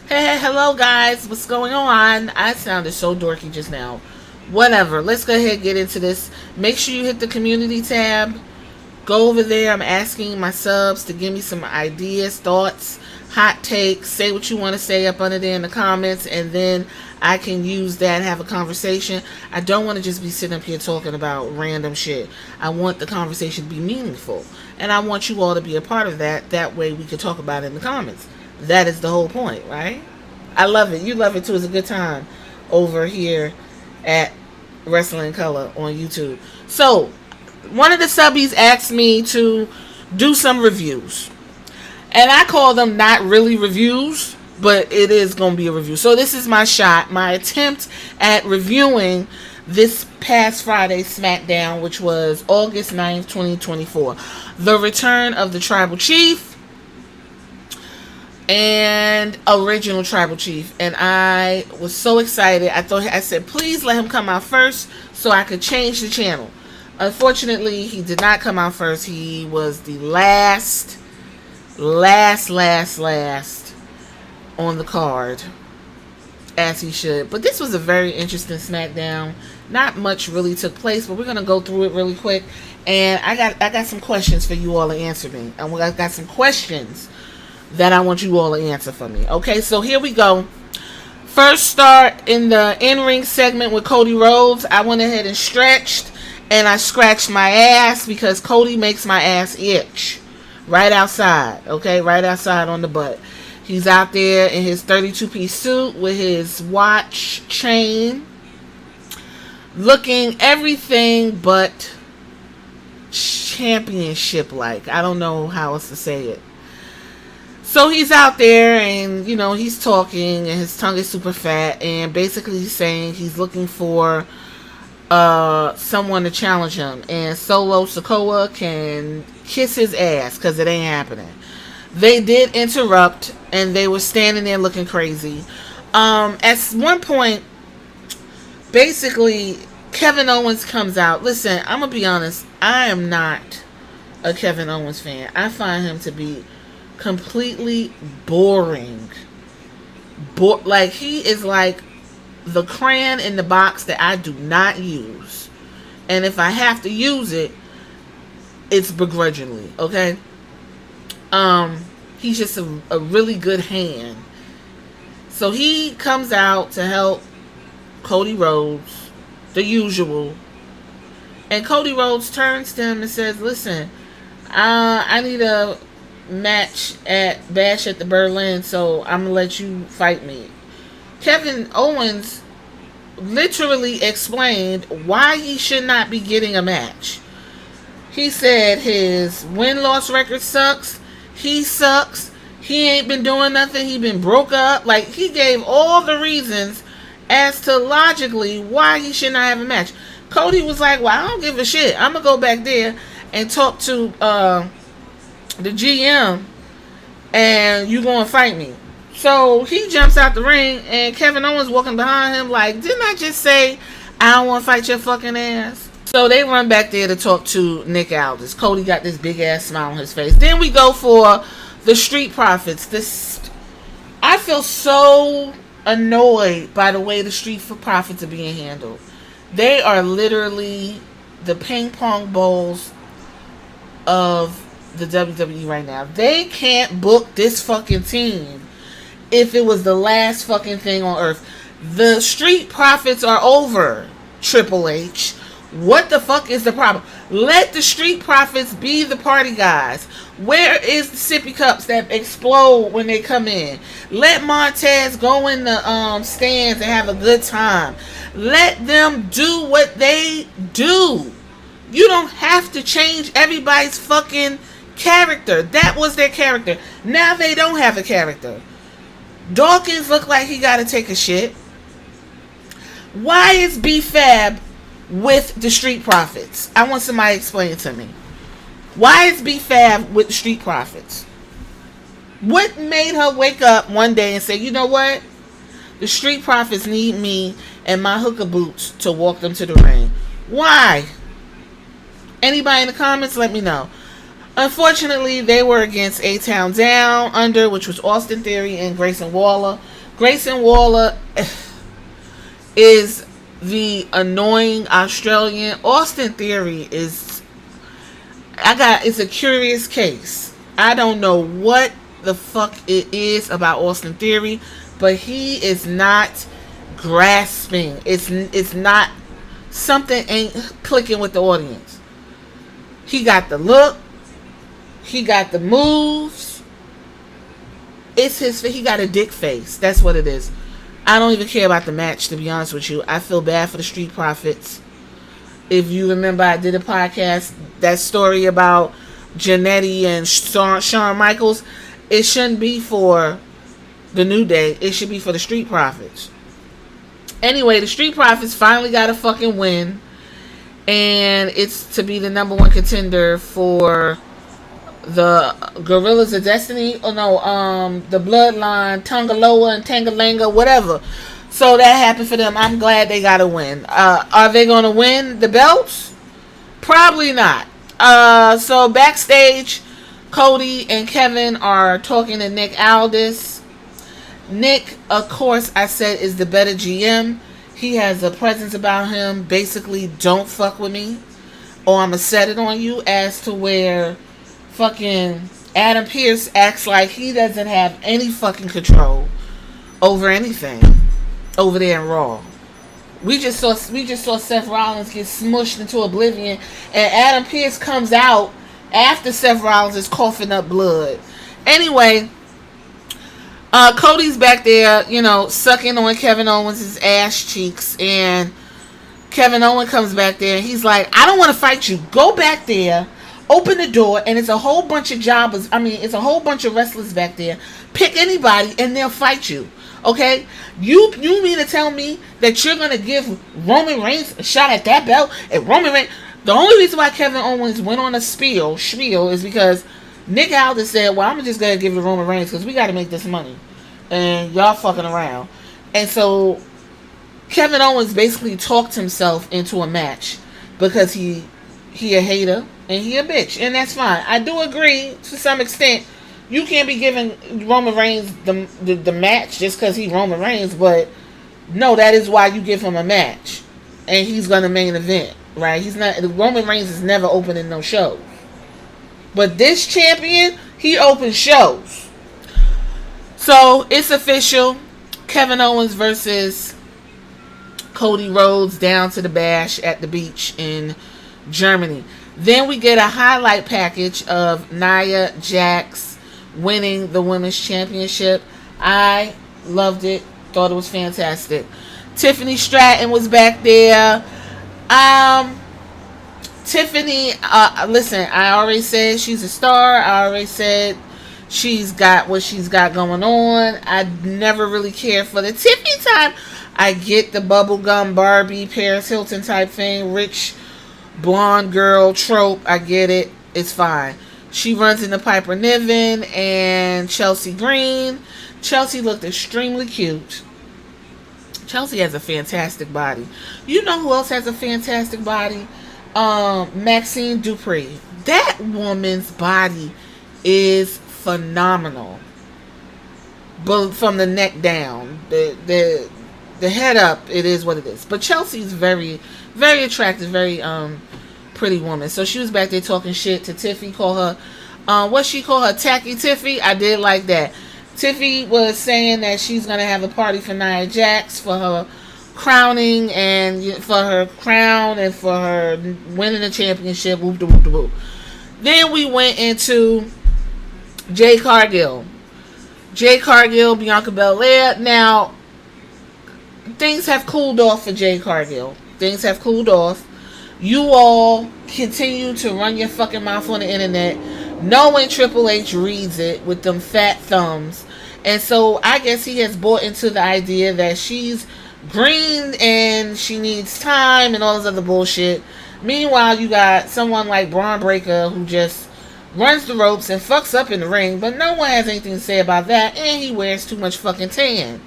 Hey, hello guys, what's going on? I sounded so dorky just now. Whatever, let's go ahead and get into this. Make sure you hit the community tab. Go over there. I'm asking my subs to give me some ideas, thoughts, hot takes. Say what you want to say up under there in the comments, and then I can use that and have a conversation. I don't want to just be sitting up here talking about random shit. I want the conversation to be meaningful, and I want you all to be a part of that. That way we can talk about it in the comments. That is the whole point, right? I love it. You love it too. It's a good time over here at Wrestling Color on YouTube. So, one of the subbies asked me to do some reviews. And I call them not really reviews, but it is going to be a review. So this is my shot, my attempt at reviewing this past Friday Smackdown, which was August 9th, 2024. The return of the Tribal Chief and original Tribal Chief. And I was so excited. I said, please let him come out first so I could change the channel. Unfortunately, he did not come out first. He was the last on the card, as he should. But this was a very interesting Smackdown. Not much really took place, but we're gonna go through it really quick. And I got some questions for you all to answer me. I got some questions that I want you all to answer for me. Okay, so here we go. First start in the in-ring segment with Cody Rhodes. I went ahead and stretched. And I scratched my ass because Cody makes my ass itch. Right outside. Okay? Right outside on the butt. He's out there in his 32-piece suit with his watch, chain. Looking everything but championship-like. I don't know how else to say it. So he's out there and, he's talking and his tongue is super fat. And basically he's saying he's looking for someone to challenge him, and Solo Sikoa can kiss his ass because it ain't happening. They did interrupt and they were standing there looking crazy. At one point, basically Kevin Owens comes out. Listen, I'm gonna be honest, I am not a Kevin Owens fan. I find him to be completely boring. Like, he is like the crayon in the box that I do not use. And if I have to use it, it's begrudgingly, okay? He's just a really good hand. So he comes out to help Cody Rhodes, the usual. And Cody Rhodes turns to him and says, listen, I need a match at Bash at the Berlin, so I'm going to let you fight me. Kevin Owens literally explained why he should not be getting a match. He said his win-loss record sucks. He sucks. He ain't been doing nothing. He been broke up. Like, he gave all the reasons as to logically why he should not have a match. Cody was like, well, I don't give a shit. I'm going to go back there and talk to the GM and you going to fight me. So he jumps out the ring and Kevin Owens walking behind him like, didn't I just say I don't want to fight your fucking ass? So they run back there to talk to Nick Aldis. Cody got this big ass smile on his face. Then we go for the Street Profits. I feel so annoyed by the way the Street Profits are being handled. They are literally the ping pong balls of the WWE right now. They can't book this fucking team if it was the last fucking thing on earth. The Street Profits are over, Triple H. What the fuck is the problem? Let the Street Profits be the party guys. Where is the sippy cups that explode when they come in? Let Montez go in the stands and have a good time. Let them do what they do. You don't have to change everybody's fucking character. That was their character. Now they don't have a character. Dawkins looked like he got to take a shit. Why is B-Fab with the Street Profits? I want somebody to explain it to me. Why is B-Fab with the Street Profits? What made her wake up one day and say, you know what? The Street Profits need me and my hooker boots to walk them to the ring. Why? Anybody in the comments, let me know. Unfortunately, they were against A-Town Down Under, which was Austin Theory and Grayson Waller. Grayson Waller is the annoying Australian. Austin Theory is, it's a curious case. I don't know what the fuck it is about Austin Theory, but he is not grasping. It's not, something ain't clicking with the audience. He got the look, he got the moves. He got a dick face. That's what it is. I don't even care about the match, to be honest with you. I feel bad for the Street Profits. If you remember, I did a podcast, that story about Jannetty and Shawn Michaels. It shouldn't be for the New Day. It should be for the Street Profits. Anyway, the Street Profits finally got a fucking win. And it's to be the number one contender for the Gorillas of Destiny. Oh no, the Bloodline, Tongaloa and Tangalanga, whatever. So that happened for them. I'm glad they got a win. Are they going to win the belts? Probably not. So backstage, Cody and Kevin are talking to Nick Aldis. Nick, of course, I said, is the better GM. He has a presence about him. Basically, don't fuck with me, or I'm going to set it on you, as to where fucking Adam Pearce acts like he doesn't have any fucking control over anything over there in Raw. We just saw Seth Rollins get smushed into oblivion, and Adam Pearce comes out after Seth Rollins is coughing up blood. Anyway, Cody's back there, sucking on Kevin Owens' ass cheeks, and Kevin Owens comes back there, and he's like, I don't want to fight you. Go back there, open the door, and it's a whole bunch of jobbers. It's a whole bunch of wrestlers back there. Pick anybody, and they'll fight you. Okay? You mean to tell me that you're going to give Roman Reigns a shot at that belt? And Roman Reigns... The only reason why Kevin Owens went on a spiel is because Nick Aldis said, well, I'm just going to give it to Roman Reigns because we got to make this money. And y'all fucking around. And so Kevin Owens basically talked himself into a match because he a hater and he a bitch. And that's fine. I do agree to some extent. You can't be giving Roman Reigns the match just because he's Roman Reigns. But no, that is why you give him a match. And he's going to main event. Right? Roman Reigns is never opening no shows. But this champion, he opens shows. So, it's official. Kevin Owens versus Cody Rhodes down to the bash at the beach in Germany. Then we get a highlight package of Nia Jax winning the Women's Championship. I loved it. Thought it was fantastic. Tiffany Stratton was back there. Tiffany, listen, I already said she's a star. I already said she's got what she's got going on. I never really cared for the Tiffany time. I get the bubblegum Barbie, Paris Hilton type thing, rich blonde girl trope. I get it. It's fine. She runs into Piper Niven and Chelsea Green. Chelsea looked extremely cute. Chelsea has a fantastic body. You know who else has a fantastic body? Maxine Dupree. That woman's body is phenomenal. But from the neck down, the head up, it is what it is. But Chelsea's very, very attractive, very pretty woman. So she was back there talking shit to Tiffy. Call her, what she call her, Tacky Tiffy. I did like that. Tiffy was saying that she's gonna have a party for Nia Jax for her crowning and for her crown and for her winning the championship. Whoop de whoop de whoop. Then we went into Jade Cargill. Jade Cargill, Bianca Belair. Now, things have cooled off for Jade Cargill. Things have cooled off. You all continue to run your fucking mouth on the internet, knowing Triple H reads it with them fat thumbs. And so I guess he has bought into the idea that she's green and she needs time and all this other bullshit. Meanwhile, you got someone like Braun Breaker who just runs the ropes and fucks up in the ring, but no one has anything to say about that, and he wears too much fucking tan.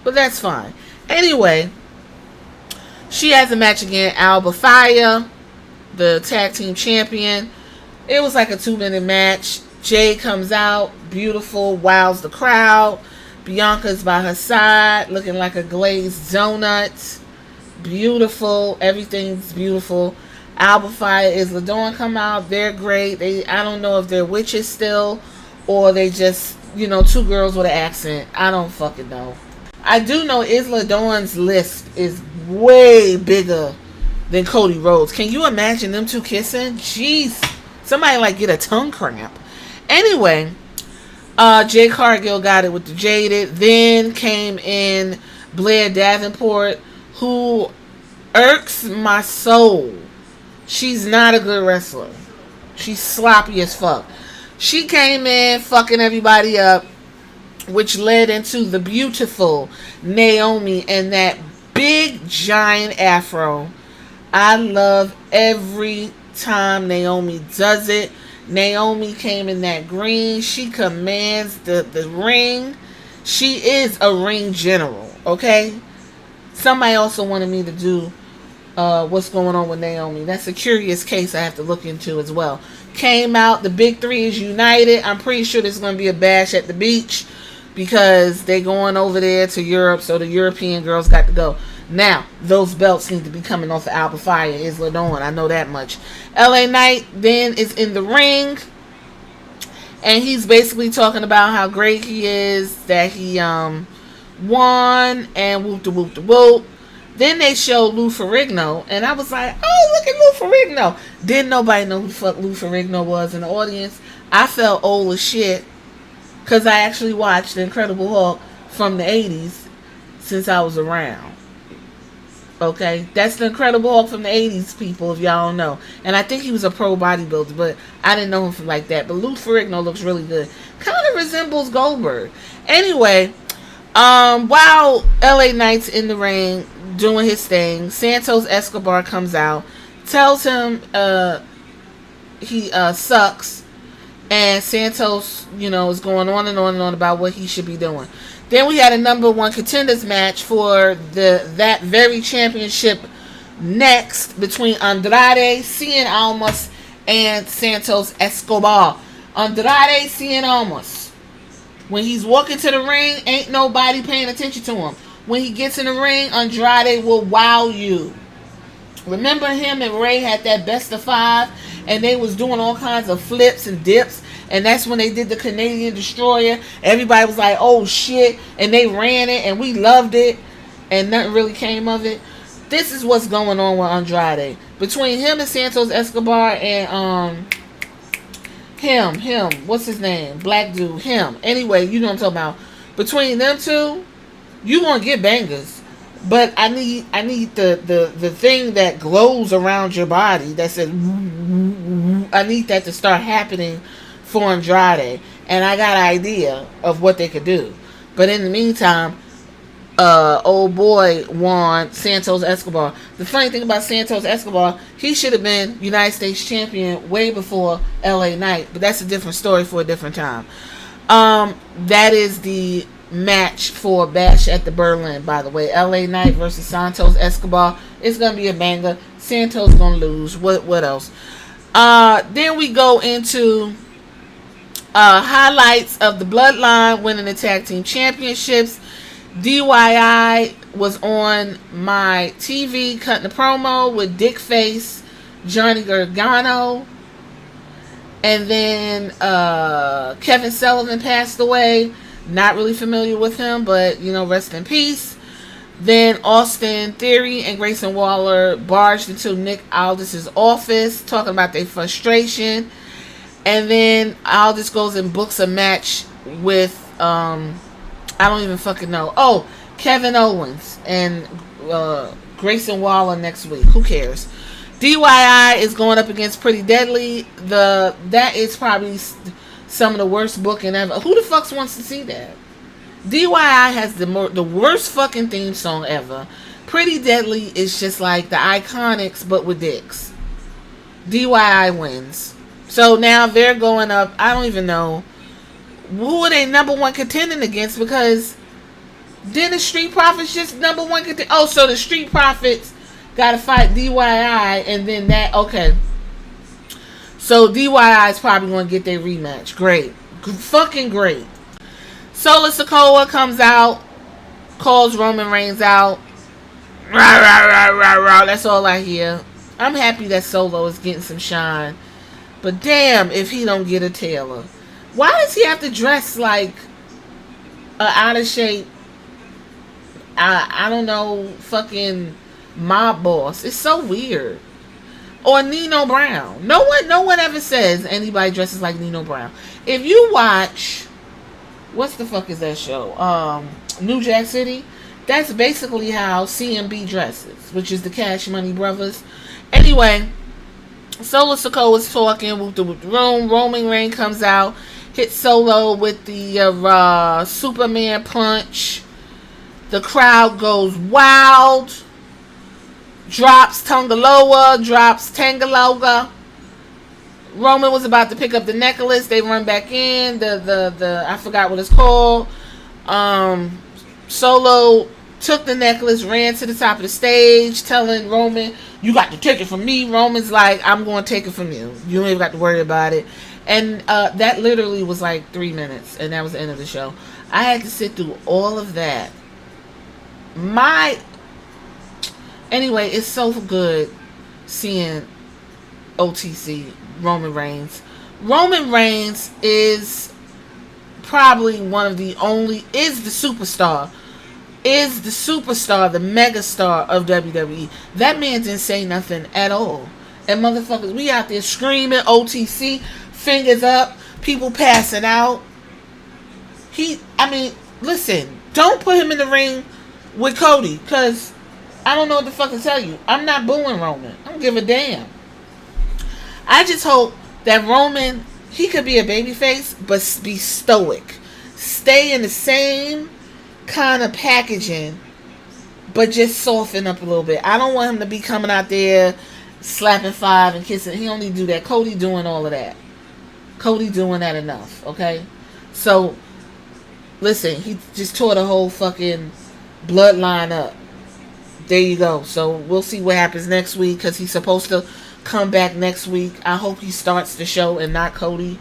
But that's fine. Anyway, she has a match against Alba Fire, the tag team champion. It was like a 2-minute match. Jade comes out, beautiful, wows the crowd. Bianca's by her side, looking like a glazed donut. Beautiful. Everything's beautiful. Alba Fire is LaDawn come out. They're great. I don't know if they're witches still or they just, two girls with an accent. I don't fucking know. I do know Isla Dawn's list is way bigger than Cody Rhodes. Can you imagine them two kissing? Jeez. Somebody like get a tongue cramp. Anyway, Jade Cargill got it with the Jaded. Then came in Blair Davenport, who irks my soul. She's not a good wrestler. She's sloppy as fuck. She came in fucking everybody up, which led into the beautiful Naomi and that big giant afro. I love every time Naomi does it. Naomi came in that green. She commands the ring. She is a ring general, okay? Somebody also wanted me to do what's going on with Naomi. That's a curious case I have to look into as well. Came out, the big three is united. I'm pretty sure there's going to be a bash at the beach because they going over there to Europe, so the European girls got to go. Now, those belts need to be coming off of Alba Fire, is LaDawn. I know that much. LA Knight then is in the ring, and he's basically talking about how great he is, that he won, and whoop de whoop de whoop. Then they showed Lou Ferrigno, and I was like, oh, look at Lou Ferrigno. Didn't nobody know who the fuck Lou Ferrigno was in the audience. I felt old as shit because I actually watched The Incredible Hulk from the 80s since I was around. Okay, that's The Incredible Hulk from the 80s, people, if y'all don't know. And I think he was a pro bodybuilder, but I didn't know him from like that. But Lou Ferrigno looks really good. Kind of resembles Goldberg. Anyway, while LA Knight's in the ring doing his thing, Santos Escobar comes out, tells him he sucks, and Santos, is going on and on and on about what he should be doing. Then we had a number one contenders match for that very championship next between Andrade Cien Almas and Santos Escobar. Andrade Cien Almas, when he's walking to the ring, ain't nobody paying attention to him. When he gets in the ring, Andrade will wow you. Remember him and Ray had that best of 5, and they was doing all kinds of flips and dips, and that's when they did the Canadian Destroyer. Everybody was like, oh shit, and they ran it, and we loved it, and nothing really came of it. This is what's going on with Andrade. Between him and Santos Escobar and him, what's his name? Black dude, him. Anyway, you know what I'm talking about. Between them two, you gonna get bangers. But I need the thing that glows around your body that says I need that to start happening for Andrade. And I got an idea of what they could do. But in the meantime, old boy won, Santos Escobar. The funny thing about Santos Escobar, he should have been United States champion way before LA Knight. But that's a different story for a different time. That is the match for Bash at the Berlin, by the way. LA Knight versus Santos Escobar. It's gonna be a banger. Santos gonna lose. What else? Then we go into highlights of the Bloodline winning the tag team championships. DIY was on my TV cutting a promo with Dick Face, Johnny Gargano, and then Kevin Sullivan passed away. Not really familiar with him, but rest in peace. Then Austin Theory and Grayson Waller barged into Nick Aldis's office talking about their frustration. And then Aldis goes and books a match with I don't even fucking know. Oh, Kevin Owens and Grayson Waller next week. Who cares? DIY is going up against Pretty Deadly. That is probably some of the worst booking ever. Who the fuck wants to see that? DIY has the worst fucking theme song ever. Pretty Deadly is just like the Iconics, but with dicks. DIY wins. So now they're going up. I don't even know who are they number one contending against, because then the Street Profits just number one contend. Oh, so the Street Profits got to fight DIY, and then that, okay. So DIY is probably going to get their rematch. Great. Fucking great. Solo Sikoa comes out, calls Roman Reigns out. Rah, rah, rah, rah, rah. That's all I hear. I'm happy that Solo is getting some shine. But damn if he don't get a Taylor. Why does he have to dress like a out of shape, I don't know, fucking mob boss? It's so weird. Or Nino Brown. No one ever says anybody dresses like Nino Brown. If you watch, what's the fuck is that show? New Jack City. That's basically how CMB dresses, which is the Cash Money Brothers. Anyway, Solo Sikoa is talking with the room. Roman Reigns comes out, hits Solo with the Superman punch. The crowd goes wild. Drops Tongaloa, drops Tangaloga. Roman was about to pick up the necklace. They run back in. The I forgot what it's called. Solo took the necklace, ran to the top of the stage, telling Roman, "You got to take it from me." Roman's like, "I'm going to take it from you. You ain't got to worry about it." And that literally was like 3 minutes, and that was the end of the show. I had to sit through all of that. Anyway, it's so good seeing OTC, Roman Reigns. Roman Reigns is probably one of the only, is the superstar, the megastar of WWE. That man didn't say nothing at all. And motherfuckers, we out there screaming OTC, fingers up, people passing out. Listen, don't put him in the ring with Cody, because I don't know what the fuck to tell you. I'm not booing Roman. I don't give a damn. I just hope that Roman, he could be a babyface, but be stoic. Stay in the same kind of packaging, but just soften up a little bit. I don't want him to be coming out there slapping five and kissing. He only do that. Cody doing all of that. Cody doing that enough, okay? So, listen, he just tore the whole fucking bloodline up. There you go. So we'll see what happens next week, because he's supposed to come back next week. I hope he starts the show and not Cody.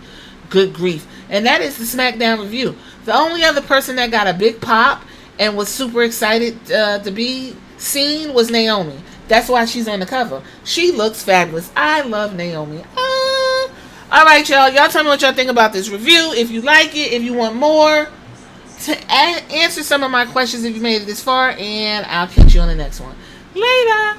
Good grief. And that is the Smackdown review. The only other person that got a big pop and was super excited to be seen was Naomi. That's why she's on the cover. She looks fabulous. I love Naomi. Alright, y'all. Y'all tell me what y'all think about this review. If you like it, if you want more, to answer some of my questions if you made it this far, and I'll catch you on the next one. Later.